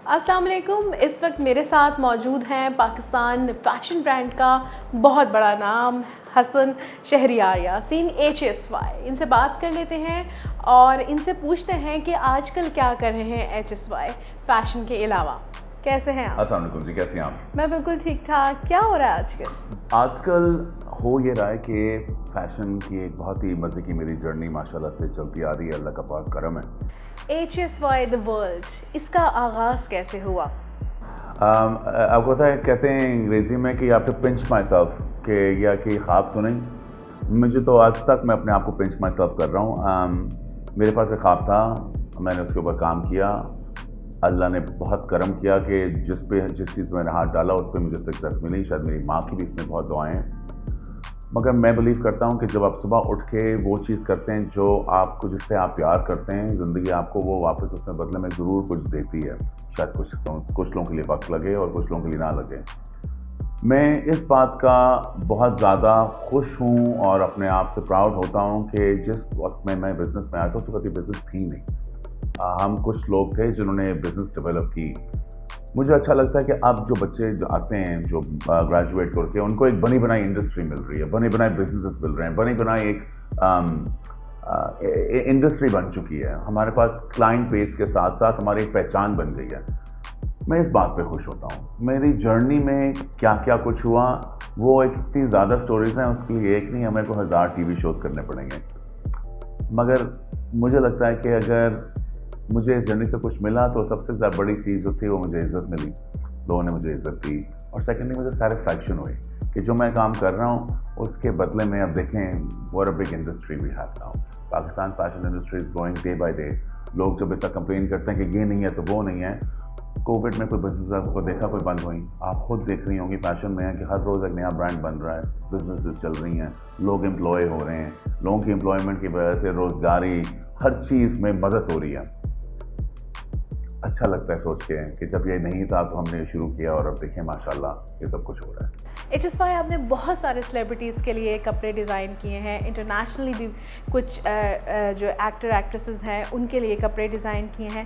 अस्सलाम वालेकुम। इस वक्त मेरे साथ मौजूद हैं पाकिस्तान फैशन ब्रांड का बहुत बड़ा नाम हसन शहरियार यासीन HSY। इनसे बात कर लेते हैं और इनसे पूछते हैं कि आजकल क्या कर रहे हैं HSY फैशन के अलावा। कैसे हैं आप? अस्सलाम वालेकुम जी, कैसी हैं आप? मैं बिल्कुल ठीक ठाक। क्या हो रहा है आजकल? आजकल हो ये रहा है कि फ़ैशन की एक बहुत ही मज़े की मेरी जर्नी माशाल्लाह से चलती आ रही है, अल्लाह का पाक करम है। HSY द वर्ल्ड, इसका आगाज़ कैसे हुआ? आपको पता है, कहते हैं अंग्रेज़ी में कि आप टू पिंच माई सेल्फ, कि या कि ख्वाब तो नहीं, मुझे तो आज तक मैं अपने आप को पिंच माई सेल्फ कर रहा हूँ। मेरे पास एक ख्वाब था, मैंने उसके ऊपर काम किया, अल्लाह ने बहुत करम किया कि जिस चीज़ में मैंने हाथ डाला उस पर मुझे सक्सेस मिली। शायद मेरी माँ की भी इसमें बहुत दुआएं हैं। मगर मैं बिलीव करता हूँ कि जब आप सुबह उठ के वो चीज़ करते हैं जो आपको, जिससे आप प्यार करते हैं, ज़िंदगी आपको वो वापस उसमें बदले में ज़रूर कुछ देती है। शायद कुछ लोगों के लिए वक्त लगे और कुछ लोगों के लिए ना लगे। मैं इस बात का बहुत ज़्यादा खुश हूँ और अपने आप से प्राउड होता हूँ कि जिस वक्त में मैं बिज़नेस में आया था उस वक्त ये बिज़नेस थी नहीं। हम कुछ लोग थे जिन्होंने बिज़नेस डेवलप की। मुझे अच्छा लगता है कि अब जो बच्चे जो आते हैं, जो ग्रेजुएट करके, उनको एक बनी बनाई इंडस्ट्री मिल रही है, बने बनाए बिजनेसेस मिल रहे हैं, बनी बनाई एक इंडस्ट्री बन चुकी है। हमारे पास क्लाइंट बेस के साथ साथ हमारी एक पहचान बन गई है। मैं इस बात पे खुश होता हूँ। मेरी जर्नी में क्या क्या कुछ हुआ, वो एक इतनी ज़्यादा स्टोरीज़ हैं, उसके लिए एक नहीं, हमें को 1000 टीवी शोज़ करने पड़ेंगे। मगर मुझे लगता है कि अगर मुझे इस जर्नी से कुछ मिला तो सबसे ज़्यादा बड़ी चीज़ जो थी वो मुझे इज़्ज़त मिली, लोगों ने मुझे इज़्ज़त दी, और सेकेंडली मुझे सेटिस्फैक्शन हुई कि जो मैं काम कर रहा हूँ उसके बदले में अब देखें what a big industry we have now. Pakistan fashion industry is growing day by day. लोग जब इतना कंप्लेन करते हैं कि ये नहीं है तो वो नहीं है। कोविड में कोई बिजनेस को देखा कोई बंद हुई? आप खुद देख रही होंगी फैशन में है कि हर रोज़ एक नया ब्रांड बन रहा है, बिजनेसेस चल रही हैं, लोग एम्प्लॉय हो रहे हैं, लोगों की एम्प्लॉयमेंट की वजह से रोज़गारी, हर चीज़ में मदद हो रही है। अच्छा लगता है सोच के कि जब ये नहीं था तो हमने शुरू किया और अब देखें माशाल्लाह ये सब कुछ हो रहा है। HSY आपने बहुत सारे सेलिब्रिटीज़ के लिए कपड़े डिज़ाइन किए हैं, इंटरनेशनली भी कुछ जो एक्टर एक्ट्रेसेस हैं उनके लिए कपड़े डिज़ाइन किए हैं।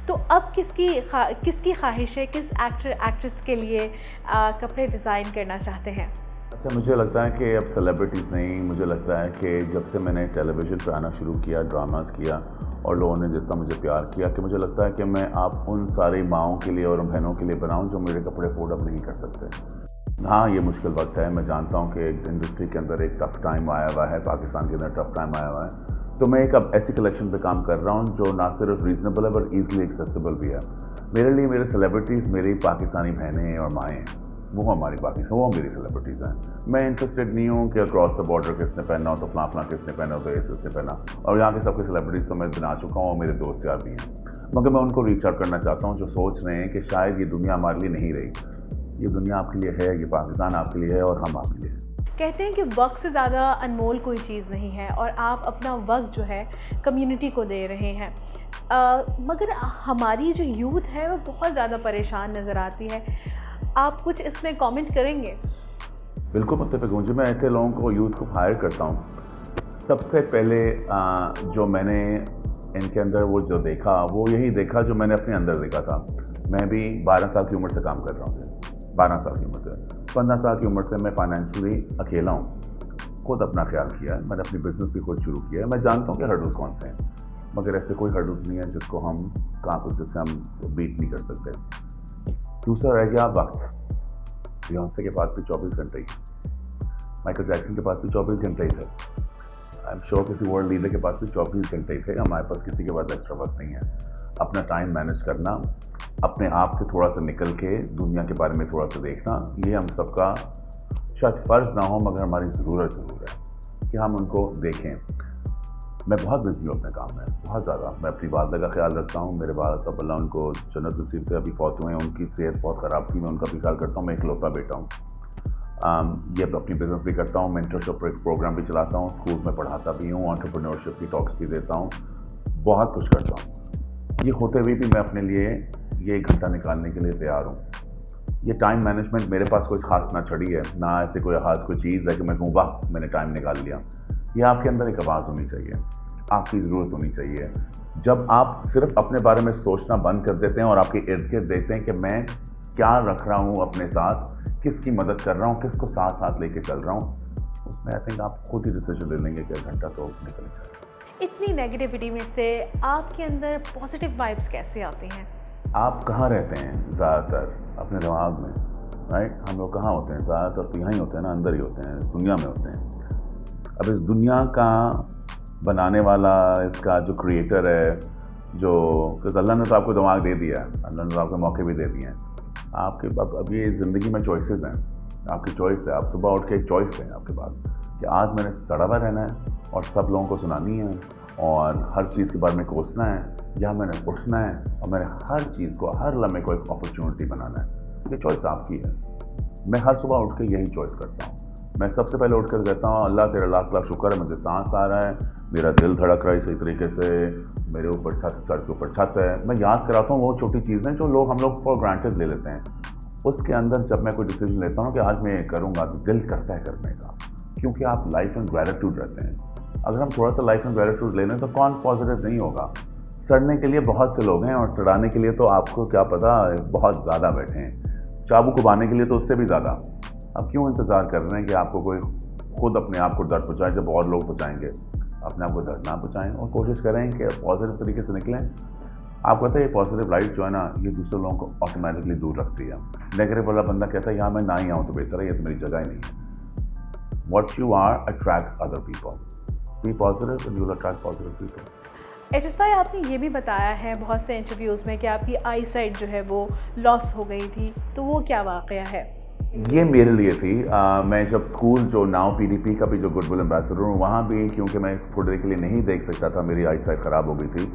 तो अब किसकी ख्वाहिश है, किस एक्टर एक्ट्रेस के लिए कपड़े डिज़ाइन करना चाहते हैं? अच्छा, मुझे लगता है कि अब सेलिब्रिटीज़ नहीं, मुझे लगता है कि जब से मैंने टेलीविज़न पे आना शुरू किया, ड्रामास किया और लोगों ने जिस तरह मुझे प्यार किया, कि मुझे लगता है कि मैं आप उन सारी माँओं के लिए और बहनों के लिए बनाऊं जो मेरे कपड़े अफोर्ड अब नहीं कर सकते। हाँ, ये मुश्किल वक्त है, मैं जानता हूँ कि इंडस्ट्री के अंदर एक टफ़ टाइम आया हुआ है, पाकिस्तान के अंदर टफ़ टाइम आया हुआ है। तो मैं एक अब ऐसी कलेक्शन पे काम कर रहा हूँ जो ना सिर्फ रीज़नेबल है बट ईज़िली एक्सेसिबल भी है। मेरे लिए मेरे सेलिब्रिटीज़ मेरी पाकिस्तानी बहनें और माएँ हैं, वो हमारी पाकिस्तान, वो मेरी सेलिब्रिटीज़ हैं। मैं इंटरेस्टेड नहीं हूँ कि अक्रॉस द बॉर्डर किसने पहना हो, तो फलां किसने पहना हो, तो ये किसने पहना, और यहाँ के सबके सेलिब्रिटीज़ तो मैं बना चुका हूँ और मेरे दोस्त यार भी हैं। मगर मैं उनको रीच आउट करना चाहता हूँ जो सोच रहे हैं कि शायद ये दुनिया हमारे लिए नहीं रही। ये दुनिया आपके लिए है, ये पाकिस्तान आपके लिए है और हम आपके लिए। कहते हैं कि वक्त से ज़्यादा अनमोल कोई चीज़ नहीं है और आप अपना वक्त जो है कम्युनिटी को दे रहे हैं। मगर हमारी जो यूथ है वो बहुत ज़्यादा परेशान नज़र आती है। आप कुछ इसमें कमेंट करेंगे? बिल्कुल मुत्तफ़िक़ हूँ जी। मैं ऐसे लोगों को, यूथ को हायर करता हूँ। सबसे पहले जो मैंने इनके अंदर वो जो देखा, वो यही देखा जो मैंने अपने अंदर देखा था। मैं भी 12 साल की उम्र से काम कर रहा हूँ, 12 साल की उम्र से। 15 साल की उम्र से मैं फाइनेंशियली अकेला हूँ, खुद अपना ख्याल किया है, मैंने अपनी बिज़नेस भी खुद शुरू किया है। मैं जानता हूँ कि हर्डल्स कौन से हैं, मगर ऐसे कोई हर्डल्स नहीं है जिसको हम जिससे हम बीट नहीं कर सकते। दूसरा रह गया वक्त। बियॉन्से के पास भी 24 घंटे ही, माइकल जैक्सन के पास भी 24 घंटे ही थे, आई एम श्योर किसी वर्ल्ड लीडर के पास भी 24 घंटे ही थे। हमारे पास किसी के पास एक्स्ट्रा वक्त नहीं है। अपना टाइम मैनेज करना, अपने आप से थोड़ा सा निकल के दुनिया के बारे में थोड़ा सा देखना, ये हम सबका शायद फ़र्ज़ ना हो मगर हमारी ज़रूरत ज़रूर है कि हम उनको देखें। मैं बहुत बिजी हूँ अपने काम में, बहुत ज़्यादा। मैं अपनी वालदा का ख्याल रखता हूँ, मेरे वाला साहब अल्लाह उनको जन्नत नसीब थे, अभी फौत हुए हैं, उनकी सेहत बहुत ख़राब थी, मैं उनका भी ख्याल करता हूँ। मैं इकलौता बेटा हूँ। ये अपनी बिज़नेस भी करता हूँ, मेंटरशिप प्रोग्राम भी चलाता हूँ, स्कूल में पढ़ाता भी हूँ, एंटरप्रेन्योरशिप की टॉक्स भी देता हूँ, बहुत कुछ करता हूँ। ये होते हुए भी मैं अपने लिए ये 1 घंटा निकालने के लिए तैयार हूँ। ये टाइम मैनेजमेंट मेरे पास कोई ख़ास ना छड़ी है, ना ऐसे कोई ख़ास कोई चीज़ है कि मैं कहूँ वाह मैंने टाइम निकाल लिया। ये आपके अंदर एक आवाज़ होनी चाहिए, आपकी ज़रूरत होनी चाहिए। जब आप सिर्फ अपने बारे में सोचना बंद कर देते हैं और आपके इर्द गिर्द देखते हैं कि मैं क्या रख रहा हूँ अपने साथ, किसकी मदद कर रहा हूँ, किसको साथ साथ लेके चल रहा हूँ, उसमें आई थिंक आप खुद ही डिसीजन ले लेंगे कि घंटा तो निकल जाए। इतनी नेगेटिविटी में से आपके अंदर पॉजिटिव वाइब्स कैसे आती हैं? आप कहाँ रहते हैं ज़्यादातर? अपने दिमाग में, राइट? हम लोग कहाँ होते हैं ज़्यादातर? तो यहाँ ही होते हैं ना, अंदर ही होते हैं, इस दुनिया में होते हैं। अब इस दुनिया का बनाने वाला, इसका जो क्रिएटर है, जो अल्लाह ने तो आपको दिमाग दे दिया है, अल्लाह ने तो आपको मौके भी दे दिए हैं। आपके अब ये ज़िंदगी में चॉइसेस हैं, आपकी चॉइस है। आप सुबह उठ के एक चॉइस है आपके पास कि आज मैंने सड़ा हुआ रहना है और सब लोगों को सुनानी है और हर चीज़ के बारे में कोसना है, या मैंने उठना है और मैंने हर चीज़ को, हर लम्हे को एक अपॉर्चुनिटी बनाना है। ये चॉइस आपकी है। मैं हर सुबह उठ के यही चॉइस करता हूँ। मैं सबसे पहले उठ कर कहता हूँ, अल्लाह तेरा लाख लाख शुक्र है मुझे सांस आ रहा है, मेरा दिल धड़क रहा है सही तरीके से, मेरे ऊपर छत, सर के ऊपर छत है। मैं याद कराता हूँ वो छोटी चीज़ें जो हम लोग फॉर ग्रांटेड ले लेते हैं। उसके अंदर जब मैं कोई डिसीजन लेता हूँ कि आज मैं ये करूँगा, तो दिल करता है करने का, क्योंकि आप लाइफ एंड ग्रेटिट्यूड रहते हैं। अगर हम थोड़ा सा लाइफ एंड ग्रेटिट्यूड ले लें तो कौन पॉजिटिव नहीं होगा? सड़ने के लिए बहुत से लोग हैं और सड़ाने के लिए तो आपको क्या पता बहुत ज़्यादा बैठे हैं। चाबू कुबाने के लिए तो उससे भी ज़्यादा। अब क्यों इंतज़ार कर रहे हैं कि आपको कोई खुद अपने आप को दर्द पहुँचाए जब और लोग पहुँचाएंगे? अपने आप को दर्द ना पहुँचाएँ और कोशिश करें कि पॉजिटिव तरीके से निकलें। आप कहते हैं ये पॉजिटिव लाइट जो है ना, ये दूसरे लोगों को ऑटोमेटिकली दूर रखती है। नेगेटिव वाला बंदा कहता है यहाँ मैं ना ही आऊँ तो बेहतर है, ये तो मेरी जगह ही नहीं है। What you are attracts other people. Be positive and you will attract positive people. H S भाई, आपने ये भी बताया है बहुत से इंटरव्यूज़ में कि आपकी आई साइट जो है वो लॉस हो गई थी, तो वो क्या वाक़या है? ये मेरे लिए थी। मैं जब स्कूल, जो नाउ पीडीपी का भी जो गुडविल एम्बेसडर हूँ, वहाँ भी क्योंकि मैं थोड़ी देर के लिए नहीं देख सकता था, मेरी आई साइट ख़राब हो गई थी,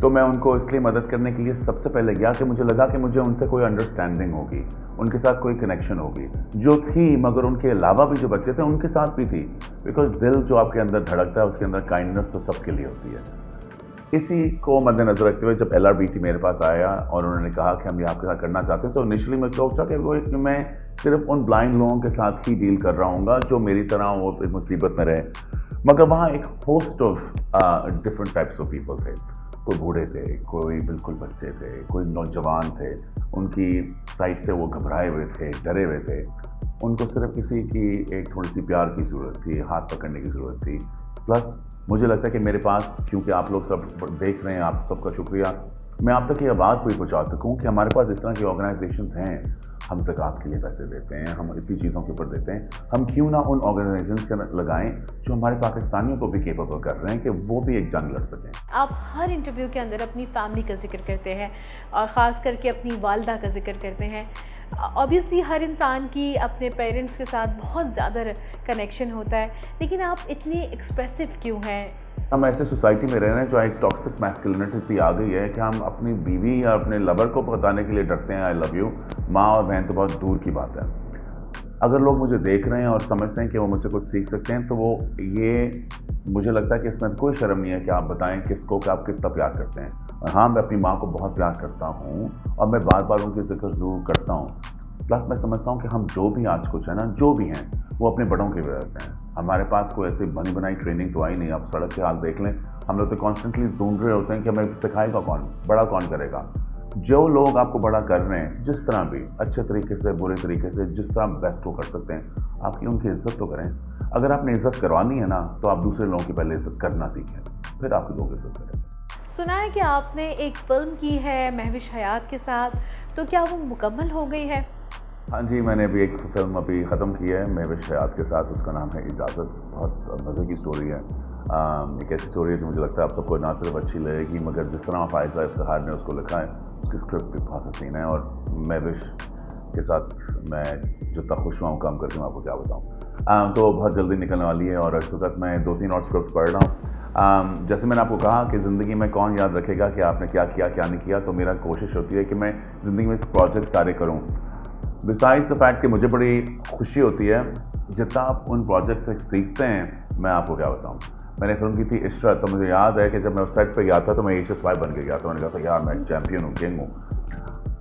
तो मैं उनको इसलिए मदद करने के लिए सबसे पहले गया कि मुझे लगा कि मुझे उनसे कोई अंडरस्टैंडिंग होगी, उनके साथ कोई कनेक्शन होगी, जो थी। मगर उनके अलावा भी जो बच्चे थे उनके साथ भी थी, बिकॉज दिल जो आपके अंदर धड़कता है उसके अंदर काइंडनेस तो सबके लिए होती है। इसी को मद्देनजर रखते हुए जब LRBT मेरे पास आया और उन्होंने कहा कि हम ये आपके साथ करना चाहते हैं, तो इनिशियली मैं सोचा कि मैं सिर्फ उन ब्लाइंड लोगों के साथ ही डील कर रहा हूँगा जो मेरी तरह वो एक मुसीबत में रहे। मगर वहाँ एक host of different types of people थे। कोई बूढ़े थे, कोई बिल्कुल बच्चे थे, कोई नौजवान थे। उनकी साइड से वो घबराए हुए थे, डरे हुए थे। उनको सिर्फ किसी की एक थोड़ी सी प्यार की ज़रूरत थी, हाथ पकड़ने की ज़रूरत थी। प्लस मुझे लगता है कि मेरे पास, क्योंकि आप लोग सब देख रहे हैं, आप सबका शुक्रिया, मैं आप तक ये आवाज़ भी पहुँचा सकूँ कि हमारे पास इस तरह की ऑर्गेनाइजेशंस हैं। हम ज़कात के लिए पैसे देते हैं, हम इतनी चीज़ों के ऊपर देते हैं। हम क्यों ना उन ऑर्गेनाइजेशंस के लगाएं जो हमारे पाकिस्तानियों को भी केपेबल कर रहे हैं कि वो भी एक जंग लड़ सकें। आप हर इंटरव्यू के अंदर अपनी फैमिली का जिक्र करते हैं और ख़ास करके अपनी वालदा का जिक्र करते हैं। ऑब्वियसली हर इंसान की अपने पेरेंट्स के साथ बहुत ज़्यादा कनेक्शन होता है, लेकिन आप इतने एक्सप्रेसिव क्यों हैं? हम ऐसे सोसाइटी में रह रहे हैं जो एक टॉक्सिक मैस्कुलिनिटी आ गई है कि हम अपनी बीवी या अपने लवर को बताने के लिए डरते हैं आई लव यू। माँ और बहन तो बहुत दूर की बात है। अगर लोग मुझे देख रहे हैं और समझते हैं कि वो मुझसे कुछ सीख सकते हैं, तो वो ये, मुझे लगता है कि इसमें कोई शर्म नहीं है कि आप बताएं किसको कि आप कितना प्यार करते हैं। और हाँ, मैं अपनी माँ को बहुत प्यार करता हूँ और मैं बार बार उनकी जिक्र ज़रूर करता हूँ। प्लस मैं समझता हूँ कि हम जो भी आज कुछ है ना, जो भी हैं, वो अपने बड़ों की वजह से हैं। हमारे पास कोई ऐसी बनी बनाई ट्रेनिंग तो आई नहीं। आप सड़क के हाल देख लें, हम लोग तो कॉन्स्टेंटली ढूंढ रहे होते हैं कि हमें सिखाएगा कौन, बड़ा कौन करेगा। जो लोग आपको बड़ा कर रहे हैं, जिस तरह भी, अच्छे तरीके से, बुरे तरीके से, जिस तरह बेस्ट वो कर सकते हैं, आपकी उनकी इज्जत तो करें। अगर आपने इज्जत करवानी है ना, तो आप दूसरे लोगों की पहले इज्जत करना सीखें, फिर आपके लोग इज्जत करें। सुना है कि आपने एक फ़िल्म की है महविश हयात के साथ, तो क्या वो मुकम्मल हो गई है? हाँ जी, मैंने भी एक फ़िल्म अभी ख़त्म की है महविश हयात के साथ। उसका नाम है इजाज़त। बहुत मज़े की स्टोरी है। एक ऐसी स्टोरी है जो मुझे लगता है आप सबको ना सिर्फ अच्छी लगेगी, मगर जिस तरह फायज़ा इफ्तिखार ने उसको लिखा है, उसकी स्क्रिप्ट भी बहुत हसीन है। और महविश के साथ मैं जितना खुश हुआ हूँ काम करके, मैं आपको क्या बताऊँ। तो बहुत जल्दी निकलने वाली है और इस वक्त मैं 2-3 और स्क्रिप्ट्स पढ़ रहा हूँ। जैसे मैंने आपको कहा कि ज़िंदगी में कौन याद रखेगा कि आपने क्या किया क्या नहीं किया, तो मेरा कोशिश होती है कि मैं ज़िंदगी में प्रोजेक्ट सारे करूँ। बिसाइड्स द फैक्ट कि मुझे बड़ी खुशी होती है जितना आप उन प्रोजेक्ट से सीखते हैं, मैं आपको क्या बताऊँ। मैंने फिल्म की थी इशरत, तो मुझे याद है कि जब मैं उस सेट पे गया था तो मैं HSY बन के गया था। मैंने कहा था यार मैं चैम्पियन हूँ, किंग हूँ।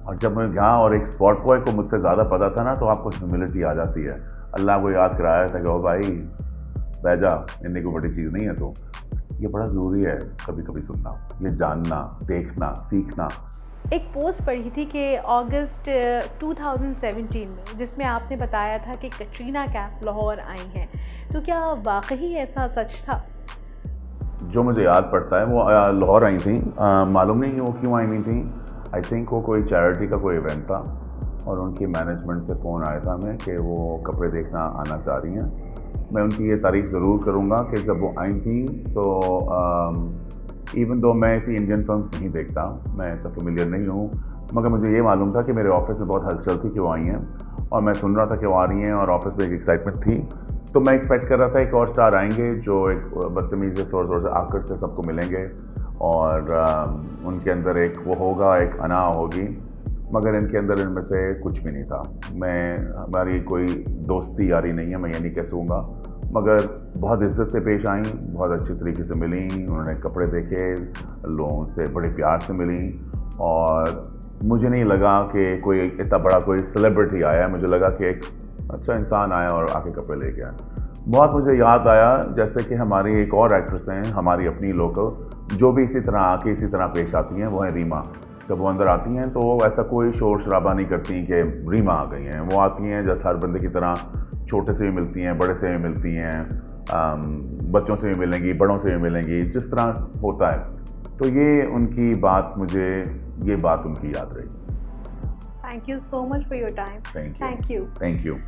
और जब मैं गया और एक स्पॉट बॉय को मुझसे ज़्यादा पता था ना, तो आपको ह्यूमिलिटी आ जाती है। अल्लाह को याद कराया था कि ओ भाई बह जा, इतनी कोई बड़ी चीज़ नहीं है। तो ये बड़ा ज़रूरी है कभी कभी सुनना, ये जानना, देखना, सीखना। एक पोस्ट पढ़ी थी कि अगस्त 2017 में, जिसमें आपने बताया था कि कटरीना कैफ लाहौर आई हैं, तो क्या वाकई ऐसा सच था? जो मुझे याद पड़ता है वो लाहौर आई थी। मालूम नहीं वो क्यों आई नहीं थी। आई थिंक वो कोई चैरिटी का कोई इवेंट था और उनकी मैनेजमेंट से फ़ोन आया था हमें कि वो कपड़े देखना आना चाह रही हैं। मैं उनकी ये तारीफ़ ज़रूर करूँगा कि जब वो आई थी तो इवन दो मैं इतनी इंडियन फिल्म्स नहीं देखता, मैं इतना फेमिलियर नहीं हूँ, मगर मुझे ये मालूम था कि मेरे ऑफिस में बहुत हलचल थी कि वो आई हैं और मैं सुन रहा था कि वो आ रही हैं और ऑफिस में एक एक्साइटमेंट थी। तो मैं एक्सपेक्ट कर रहा था एक और स्टार आएंगे जो एक बदतमीज़ी से ज़ोर से आकर से सबको मिलेंगे और उनके अंदर एक वो होगा, एक अना होगी, मगर इनके अंदर इनमें से कुछ भी नहीं था। हमारी कोई दोस्ती यारी नहीं है, मैं ये नहीं कह सकूँगा, मगर बहुत इज्जत से पेश आई, बहुत अच्छी तरीके से मिली, उन्होंने कपड़े देखे, लोगों से बड़े प्यार से मिली और मुझे नहीं लगा कि कोई इतना बड़ा कोई सेलिब्रिटी आया है, मुझे लगा कि एक अच्छा इंसान आया और आके कपड़े लेके आया। बहुत मुझे याद आया जैसे कि हमारी एक और एक्ट्रेस हैं, हमारी अपनी लोकल, जो भी इसी तरह आके इसी तरह पेश आती हैं, वो है रीमा। जब वो अंदर आती हैं तो ऐसा कोई शोर शराबा नहीं करती कि रीमा आ गई हैं। वो आती हैं जैसे हर बंदे की तरह, छोटे से भी मिलती हैं, बड़े से भी मिलती हैं, बच्चों से भी मिलेंगी, बड़ों से भी मिलेंगी, जिस तरह होता है। तो ये उनकी बात, मुझे ये बात उनकी याद रही। Thank you so much for your time. Thank you. Thank you. Thank you.